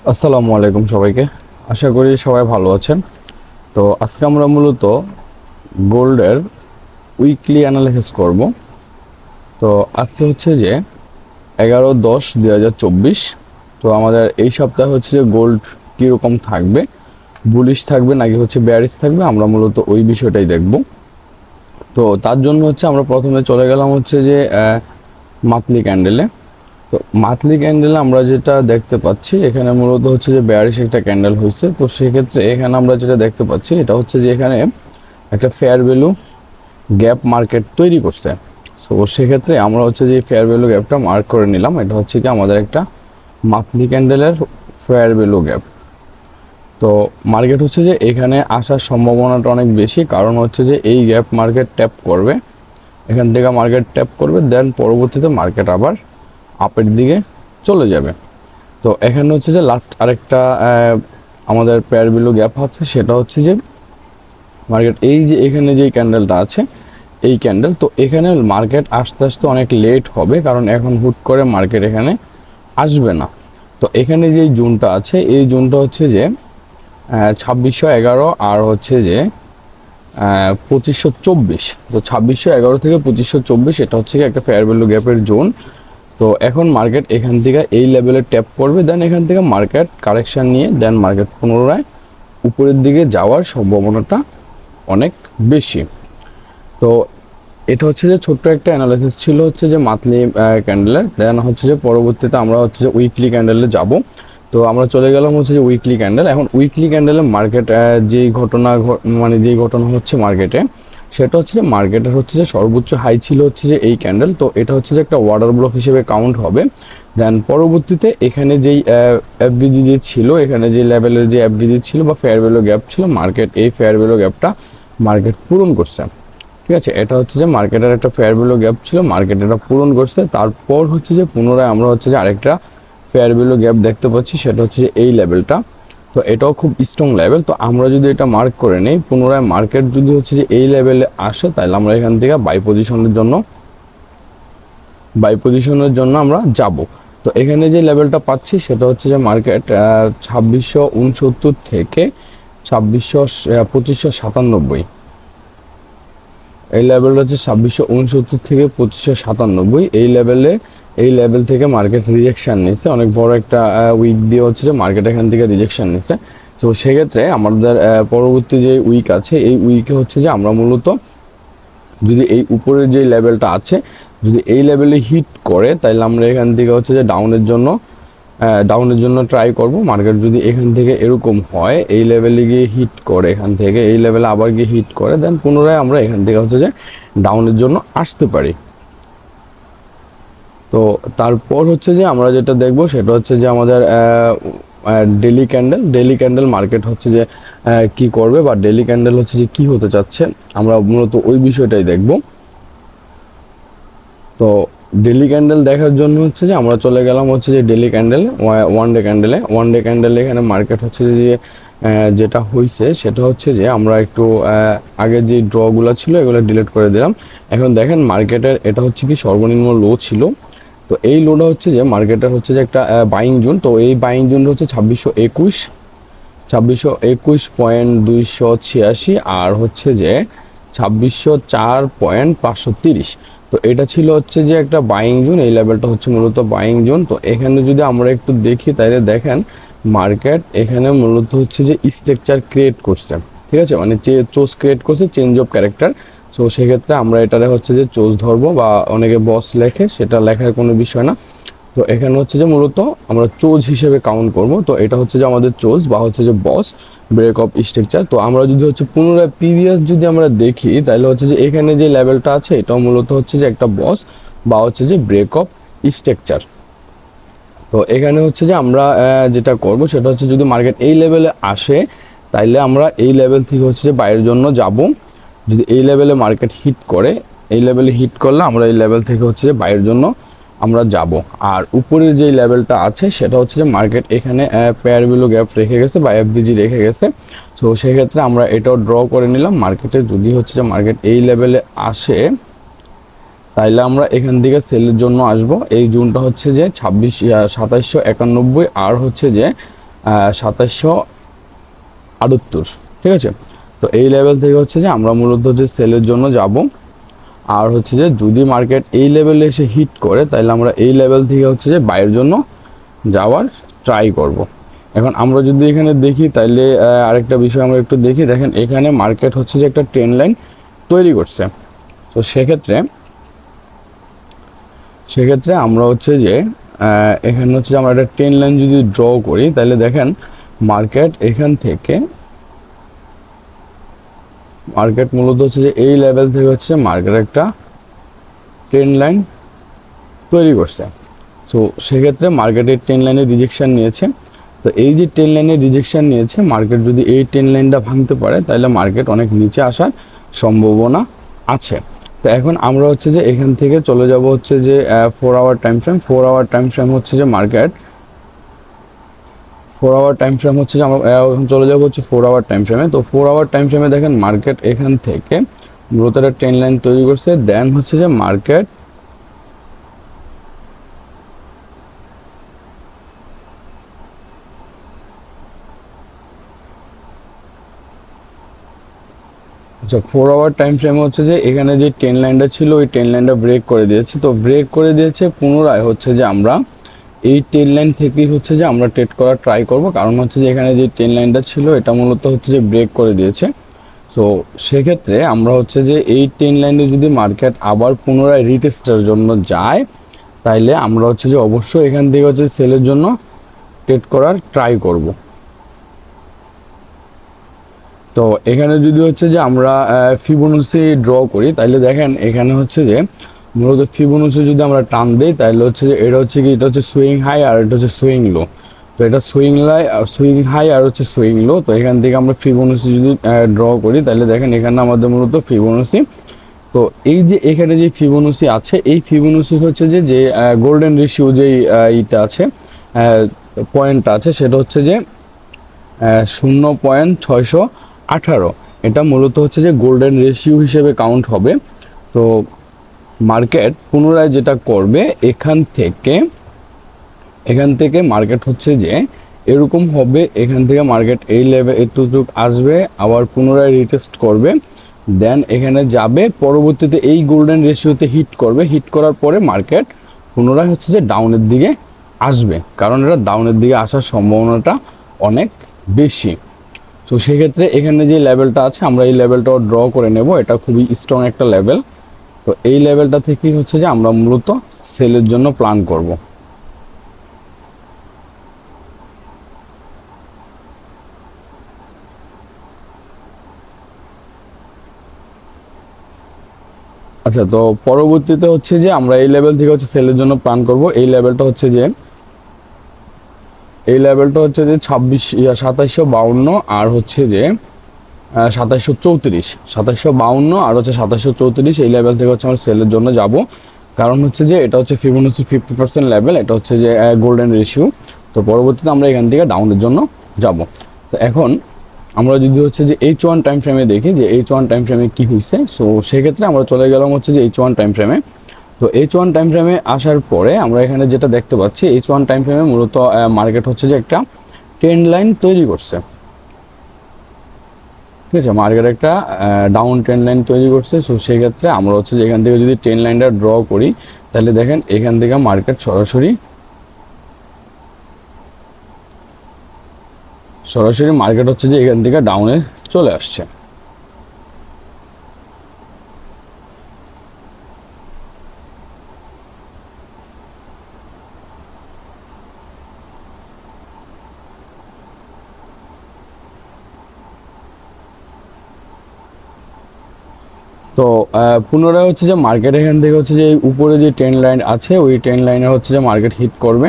আসসালামু আলাইকুম সবাইকে। আশা করি সবাই ভালো আছেন। তো আজকে আমরা মূলত গোল্ডের উইকলি অ্যানালাইসিস করব। তো আজকে হচ্ছে যে 11/10/2024। তো আমাদের এই সপ্তাহে হচ্ছে যে গোল্ড কীরকম থাকবে, বুলিশ থাকবে নাকি হচ্ছে বেয়ারিশ থাকবে, আমরা মূলত ওই বিষয়টাই দেখব। তো তার জন্য হচ্ছে আমরা প্রথমে চলে গেলাম হচ্ছে যে মান্থলি ক্যান্ডেলে। তো মান্থলি ক্যান্ডেলে আমরা যেটা দেখতে পাচ্ছি, এখানে মূলত হচ্ছে যে বেয়ারিশ একটা ক্যান্ডেল হয়েছে। তো সেক্ষেত্রে এখানে আমরা যেটা দেখতে পাচ্ছি এটা হচ্ছে যে এখানে একটা ফেয়ার ভ্যালু গ্যাপ মার্কেট তৈরি করছে। সো সেক্ষেত্রে আমরা হচ্ছে যে ফেয়ার ভ্যালু গ্যাপটা মার্ক করে নিলাম। এটা হচ্ছে কি আমাদের একটা মান্থলি ক্যান্ডেলের ফেয়ার ভ্যালু গ্যাপ। তো মার্কেট হচ্ছে যে এখানে আসার সম্ভাবনাটা অনেক বেশি, কারণ হচ্ছে যে এই গ্যাপ মার্কেট ট্যাপ করবে, এখান থেকে মার্কেট ট্যাপ করবে, দেন পরবর্তীতে মার্কেট আবার আপের দিকে চলে যাবে। তো এখানে হচ্ছে যে লাস্ট আরেকটা আমাদের পেয়ার ভ্যালু গ্যাপ আছে, সেটা হচ্ছে যে মার্কেট এই যে এখানে যে ক্যান্ডেলটা আছে এই ক্যান্ডেল। তো এখানে মার্কেট আস্তে আস্তে অনেক লেট হবে, কারণ এখন হুট করে মার্কেট এখানে আসবে না। তো এখানে যে জোনটা আছে এই জোনটা হচ্ছে যে 2611 আর হচ্ছে যে 2524। তো 2611 থেকে 2524 এটা হচ্ছে একটা ফেয়ার ভ্যালু গ্যাপের জোন। তো এখন মার্কেট এখান থেকে এই লেভেলে ট্যাপ করবে, দেন এখান থেকে মার্কেট কারেকশান নিয়ে দেন মার্কেট পুনরায় উপরের দিকে যাওয়ার সম্ভাবনাটা অনেক বেশি। তো এটা হচ্ছে যে ছোট্ট একটা অ্যানালাইসিস ছিল হচ্ছে যে মান্থলি ক্যান্ডেলের। দেন হচ্ছে যে পরবর্তীতে আমরা হচ্ছে যে উইকলি ক্যান্ডেলে যাব। তো আমরা চলে গেলাম হচ্ছে যে উইকলি ক্যান্ডেল। এখন উইকলি ক্যান্ডেলে মার্কেট যেই ঘটনা মানে যেই ঘটনা হচ্ছে মার্কেটে, সেটা হচ্ছে যে মার্কেটের হচ্ছে যে সর্বোচ্চ হাই ছিল হচ্ছে যে এই ক্যান্ডেল। তো এটা হচ্ছে যে একটা ওয়াটার ব্লক হিসেবে কাউন্ট হবে। দেন পরবর্তীতে এখানে যেই এফবিজি যে ছিল, এখানে যে লেভেলের যে এফবিজি ছিল বা ফেয়ার ভ্যালু গ্যাপ ছিল, মার্কেট এই ফেয়ার ভ্যালু গ্যাপটা মার্কেট পূরণ করছে। ঠিক আছে, এটা হচ্ছে যে মার্কেটের একটা ফেয়ার ভ্যালু গ্যাপ ছিল, মার্কেট এটা পূরণ করছে। তারপর হচ্ছে যে পুনরায় আমরা হচ্ছে যে আরেকটা ফেয়ার ভ্যালু গ্যাপ দেখতে পাচ্ছি, সেটা হচ্ছে যে এই লেভেলটা। তো এটাও খুব স্ট্রং লেভেল। তো আমরা যদি এটা মার্ক করে নিই, পুনরায় মার্কেট যদি হচ্ছে যে এই লেভেলে আসে, তাহলে আমরা এখান থেকে বাই পজিশনের জন্য আমরা যাব। তো এখানে যে লেভেলটা পাচ্ছি সেটা হচ্ছে যে মার্কেট 2669 থেকে 2597। এই লেভেলটা হচ্ছে 2669 থেকে 2597। এই লেভেল থেকে মার্কেট রিজেকশন নিছে, অনেক বড় একটা উইক দিয়ে হচ্ছে যে মার্কেট এখান থেকে রিজেকশন নিছে। তো সেক্ষেত্রে আমাদের পরবর্তী যে উইক আছে এই উইকে হচ্ছে যে আমরা মূলত যদি এই উপরের যে লেভেলটা আছে যদি এই লেভেলে হিট করে, তাহলে আমরা এখান থেকে হচ্ছে যে ডাউনের জন্য ট্রাই করব। মার্কেট যদি এখান থেকে এরকম হয়, এই লেভেলে গিয়ে হিট করে, এখান থেকে এই লেভেলে আবার গিয়ে হিট করে, দেন পুনরায় আমরা এখান থেকে হচ্ছে যে ডাউনের জন্য আসতে পারি। তো তারপর হচ্ছে যে আমরা যেটা দেখব সেটা হচ্ছে যে আমাদের ডেলি ক্যান্ডেল মার্কেট হচ্ছে যে কি করবে, বা ডেলি ক্যান্ডেল হচ্ছে যে কি হতে চাচ্ছে, আমরা মূলত ওই বিষয়টাই দেখব। তো ডেলি ক্যান্ডেল দেখার জন্য হচ্ছে যে আমরা চলে গেলাম হচ্ছে যে ডেলি ক্যান্ডেল ওয়ান ডে ক্যান্ডেলে এখানে মার্কেট হচ্ছে যে যেটা হয়েছে সেটা হচ্ছে যে আমরা একটু আগে যে ড্রগুলো ছিল এগুলো ডিলিট করে দিলাম। এখন দেখেন মার্কেটের এটা হচ্ছে কি সর্বনিম্ন লো ছিল। তো এই লোটা হচ্ছে যে মার্কেটের হচ্ছে যে একটা বাইং জোন। তো এই বাইং জোন হচ্ছে 2621.286 আর হচ্ছে যে 2604.530। তো এটা ছিল হচ্ছে যে একটা বাইং জোন, এই লেভেলটা হচ্ছে মূলত বাইং জোন। তো এখানে যদি আমরা একটু দেখি তাহলে দেখেন মার্কেট এখানে মূলত হচ্ছে যে স্ট্রাকচার ক্রিয়েট করছে। ঠিক আছে, মানে চোজ ক্রিয়েট করছে, চেঞ্জ অফ ক্যারেক্টার। সো সেক্ষেত্রে আমরা এটারে হচ্ছে যে চোজ ধরবো, বা অনেকে বস লেখে, সেটা লেখার কোনো বিষয় না। তো এখানে হচ্ছে যে মূলত আমরা চোজ হিসেবে কাউন্ট করব। তো এটা হচ্ছে যে আমাদের চোজ বা হচ্ছে যে বস ব্রেক অফ স্ট্রাকচার। তো আমরা যদি হচ্ছে পুনরায় প্রিভিয়াস যদি আমরা দেখি, তাহলে হচ্ছে যে এখানে যে লেভেলটা আছে এটাও মূলত হচ্ছে যে একটা বস বা হচ্ছে যে ব্রেক অফ স্ট্রাকচার। তো এখানে হচ্ছে যে আমরা যেটা করব সেটা হচ্ছে যদি মার্কেট এই লেভেলে আসে, তাইলে আমরা এই লেভেল থেকে হচ্ছে যে বাইরের জন্য যাব। যদি এই লেভেলে মার্কেট হিট করে, এই লেভেলে হিট করলে আমরা এই লেভেল থেকে হচ্ছে যে বাইরের জন্য আমরা যাব। আর উপরের যে লেভেলটা আছে সেটা হচ্ছে যে মার্কেট এখানে পেয়ার ভ্যালু গ্যাপ রেখে গেছে বা এফবিজি রেখে গেছে। সো সেক্ষেত্রে আমরা এটাও ড্র করে নিলাম। মার্কেটে যদি হচ্ছে যে মার্কেট এই লেভেলে আসে, তাইলে আমরা এখান থেকে সেলের জন্য আসব। এই জোনটা হচ্ছে যে 2791 আর হচ্ছে যে 2778, ঠিক আছে। তো এই লেভেল থেকে হচ্ছে যে আমরা মূলত হচ্ছে সেলের জন্য যাব। আর হচ্ছে যে যদি মার্কেট এই লেভেলে এসে হিট করে তাহলে আমরা এই লেভেল থেকে হচ্ছে যে বাইয়ের জন্য যাওয়ার ট্রাই করব। এখন আমরা যদি এখানে দেখি তাহলে আরেকটা বিষয় আমরা একটু দেখি, দেখেন এখানে মার্কেট হচ্ছে যে একটা ট্রেন্ড লাইন তৈরি করছে। তো সেক্ষেত্রে আমরা হচ্ছে যে এখানে হচ্ছে যে আমরা একটা ট্রেন্ড লাইন যদি ড্র করি তাহলে দেখেন মার্কেট এখান থেকে মূলত হচ্ছে যে এই লেভেল থেকে হচ্ছে মার্কেট একটা ট্রেন্ড লাইন তৈরি করছে। তো সেক্ষেত্রে মার্কেটের ট্রেন্ড লাইনের রিজেকশন নিয়েছে। তো এই যে ট্রেন্ড লাইনের রিজেকশন নিয়েছে, মার্কেট যদি এই ট্রেন্ড লাইনটা ভাঙতে পারে তাহলে মার্কেট অনেক নিচে আসার সম্ভাবনা আছে। তো এখন আমরা হচ্ছে যে এখান থেকে চলে যাব হচ্ছে যে 4 hour time frame. 4 hour time frame হচ্ছে যে মার্কেট 4 আওয়ার টাইম ফ্রেম হচ্ছে যে আমরা এখন চলে যাব হচ্ছে 4 আওয়ার টাইম ফ্রেমে। তো 4 আওয়ার টাইম ফ্রেমে দেখেন মার্কেট এখান থেকে মূলত একটা ট্রেন্ড লাইন তৈরি করছে। দেন হচ্ছে যে মার্কেট আচ্ছা 4 আওয়ার টাইম ফ্রেমে হচ্ছে যে এখানে যে ট্রেন্ড লাইনটা ছিল ওই ট্রেন্ড লাইনটা ব্রেক করে দিয়েছে। তো ব্রেক করে দিয়েছে, পুনরায় হচ্ছে যে আমরা এই ট্রেন্ড লাইন থেকেই হচ্ছে যে আমরা ট্রেড করার ট্রাই করব, কারণ হচ্ছে যে এখানে যে ট্রেন্ড লাইনটা ছিল এটা মূলত হচ্ছে যে ব্রেক করে দিয়েছে। তো সেক্ষেত্রে আমরা হচ্ছে যে এই ট্রেন্ড লাইনে যদি মার্কেট আবার পুনরায় রিটেস্টের জন্য যায় তাইলে আমরা হচ্ছে যে অবশ্যই এখান থেকে হচ্ছে সেলের জন্য ট্রেড করার ট্রাই করব। তো এখানে যদি হচ্ছে যে আমরা ফিবোনাচি ড্র করি তাহলে দেখেন এখানে হচ্ছে যে মূলত ফিবোনাচি যদি আমরা টান দিই তাহলে হচ্ছে যে এটা হচ্ছে কি, এটা হচ্ছে সুইং হাই আর এটা হচ্ছে সুইং লো। তো এটা সুইং হাই আর হচ্ছে সুইং লো। তো এখান থেকে আমরা ফিবোনাচি যদি ড্র করি তাহলে দেখেন এখানে আমাদের মূলত ফিবোনাচি, তো এই যে এখানে যে ফিবোনাচি আছে এই ফিবোনাচি হচ্ছে যে গোল্ডেন রেশিও যেই এইটা আছে পয়েন্টটা আছে সেটা হচ্ছে যে 0.618, এটা মূলত হচ্ছে যে গোল্ডেন রেশিও হিসেবে কাউন্ট হবে। তো মার্কেট পুনরায় যেটা করবে এখান থেকে মার্কেট হচ্ছে যে এরকম হবে, এখান থেকে মার্কেট এই লেভেল এতটুক আসবে, আবার পুনরায় রিটেস্ট করবে, দেন এখানে যাবে, পরবর্তীতে এই গোল্ডেন রেশিওতে হিট করবে, হিট করার পরে মার্কেট পুনরায় হচ্ছে যে ডাউনের দিকে আসবে, কারণ এটা ডাউনের দিকে আসার সম্ভাবনাটা অনেক বেশি। তো সেক্ষেত্রে এখানে যে লেভেলটা আছে আমরা এই লেভেলটাও ড্র করে নেব, এটা খুবই স্ট্রং একটা লেভেল। তো এই লেভেলটা থেকেই হচ্ছে যে আমরা মূলত সেলের জন্য প্ল্যান করব। আচ্ছা, তো পরবর্তীতে হচ্ছে যে আমরা এই লেভেল থেকে হচ্ছে সেলের জন্য প্ল্যান করব। এই লেভেলটা হচ্ছে যে 2752 আর হচ্ছে যে 2734 আর হচ্ছে 2734, এই লেভেল থেকে হচ্ছে আমরা সেলের জন্য যাব, কারণ হচ্ছে যে এটা হচ্ছে ফিবোনাচি 50% লেভেল, এটা হচ্ছে যে গোল্ডেন রেশিও। তো পরবর্তীতে আমরা এখান থেকে ডাউনের জন্য যাব। তো এখন আমরা যদি হচ্ছে যে H1 টাইম ফ্রেমে দেখি যে H1 টাইম ফ্রেমে কী হয়েছে, সো সেক্ষেত্রে আমরা চলে গেলাম হচ্ছে যে H1 টাইম ফ্রেমে। তো H1 টাইম ফ্রেমে আসার পরে আমরা এখানে যেটা দেখতে পাচ্ছি H1 টাইম ফ্রেমে মূলত মার্কেট হচ্ছে যে একটা ট্রেন্ড লাইন তৈরি করছে, ঠিক আছে, মার্কেট একটা ডাউন ট্রেন্ড লাইন তৈরি করছে। সো সেক্ষেত্রে আমরা হচ্ছে যে এখান থেকে যদি ট্রেন্ড লাইনটা ড্র করি তাহলে দেখেন এখান থেকে মার্কেট সরাসরি মার্কেট হচ্ছে যে এখান থেকে ডাউনে চলে আসছে। তো পুনরায় হচ্ছে যে মার্কেট এখান থেকে হচ্ছে যে উপরে যে ট্রেন্ড লাইন আছে ওই ট্রেন্ড লাইনে হচ্ছে যে মার্কেট হিট করবে,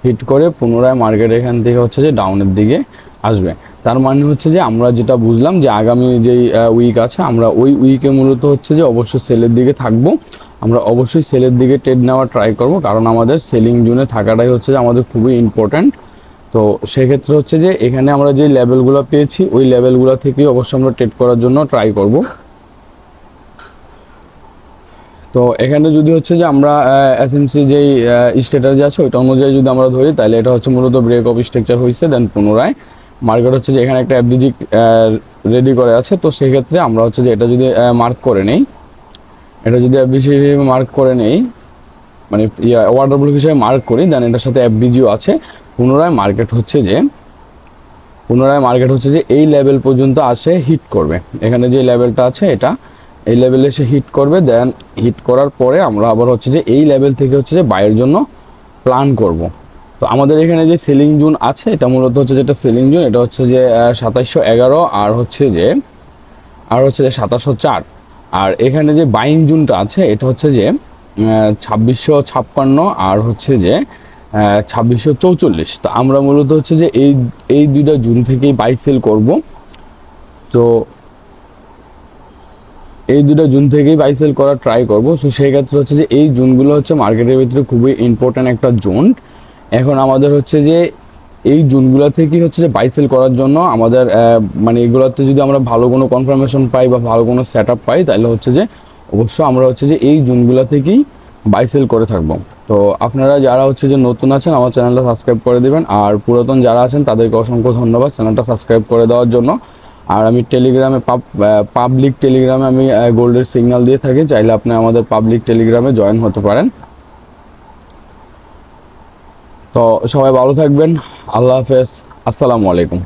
হিট করে পুনরায় মার্কেট এখান থেকে হচ্ছে যে ডাউনের দিকে আসবে। তার মানে হচ্ছে যে আমরা যেটা বুঝলাম যে আগামী যেই উইক আছে আমরা ওই উইকে মূলত হচ্ছে যে অবশ্যই সেলের দিকে থাকবো, আমরা অবশ্যই সেলের দিকে ট্রেড নেওয়ার ট্রাই করব, কারণ আমাদের সেলিং জোনে থাকাটাই হচ্ছে যে আমাদের খুবই ইম্পর্ট্যান্ট। তো সেক্ষেত্রে হচ্ছে যে এখানে আমরা যে লেভেলগুলো পেয়েছি ওই লেভেলগুলো থেকেই অবশ্যই আমরা ট্রেড করার জন্য ট্রাই করব। তো তো এখানে যদি হচ্ছে যে আমরা এসএমসি যেই স্ট্যাটাস আছে ওইটা অনুযায়ী যদি আমরা ধরি, তাহলে এটা হচ্ছে মূলত ব্রেক অফ স্ট্রাকচার হয়েছে, দেন পুনরায় মার্কেট হচ্ছে যে এখানে একটা এফডিজি রেডি করে আছে। তো সেক্ষেত্রে আমরা হচ্ছে যে এটা যদি মার্ক করে নেই, এটা যদি এফডিজি মার্ক করে নেই, মানে অর্ডার ব্লক হিসেবে মার্ক করি, দেন এটার সাথে এফডিজিও আছে, পুনরায় মার্কেট হচ্ছে যে এই লেভেল পর্যন্ত আসে হিট করবে। এখানে যে লেভেলটা আছে এটা এই লেভেলে এসে হিট করবে, দেন হিট করার পরে আমরা আবার হচ্ছে যে এই লেভেল থেকে হচ্ছে যে বাইয়ের জন্য প্ল্যান করব। তো আমাদের এখানে যে সেলিং জোন আছে এটা মূলত হচ্ছে যেটা সেলিং জোন, এটা হচ্ছে যে 2711 আর হচ্ছে যে 2704। আর এখানে যে বাইং জোনটা আছে এটা হচ্ছে যে 2656 আর হচ্ছে যে 2644। তো আমরা মূলত হচ্ছে যে এই দুইটা জোন থেকেই বাই সেল করব। তো এই দুটো জোন থেকেই বাই সেল করার ট্রাই করব। সো সেই ক্ষেত্রে হচ্ছে যে এই জোনগুলো হচ্ছে মার্কেটের ভিতরে খুবই ইম্পর্ট্যান্ট একটা জোন। এখন আমাদের হচ্ছে যে এই জোনগুলো থেকেই হচ্ছে যে বাই সেল করার জন্য আমাদের মানে এগুলোতে যদি আমরা ভালো কোনো কনফার্মেশন পাই বা ভালো কোনো সেট আপ পাই, তাহলে হচ্ছে যে অবশ্য আমরা হচ্ছে যে এই জোনগুলো থেকেই বাই সেল করে থাকবো। তো আপনারা যারা হচ্ছে যে নতুন আছেন আমার চ্যানেলটা সাবস্ক্রাইব করে দেবেন, আর পুরাতন যারা আছেন তাদেরকে অসংখ্য ধন্যবাদ চ্যানেলটা সাবস্ক্রাইব করে দেওয়ার জন্য। আর আমি টেলিগ্রামে পাবলিক টেলিগ্রামে আমি গোল্ডের সিগন্যাল দিয়ে থাকি, চাইলে আপনি আমাদের পাবলিক টেলিগ্রামে জয়েন হতে পারেন। তো সবাই ভালো থাকবেন, আল্লাহ হাফেজ, আসসালামু আলাইকুম।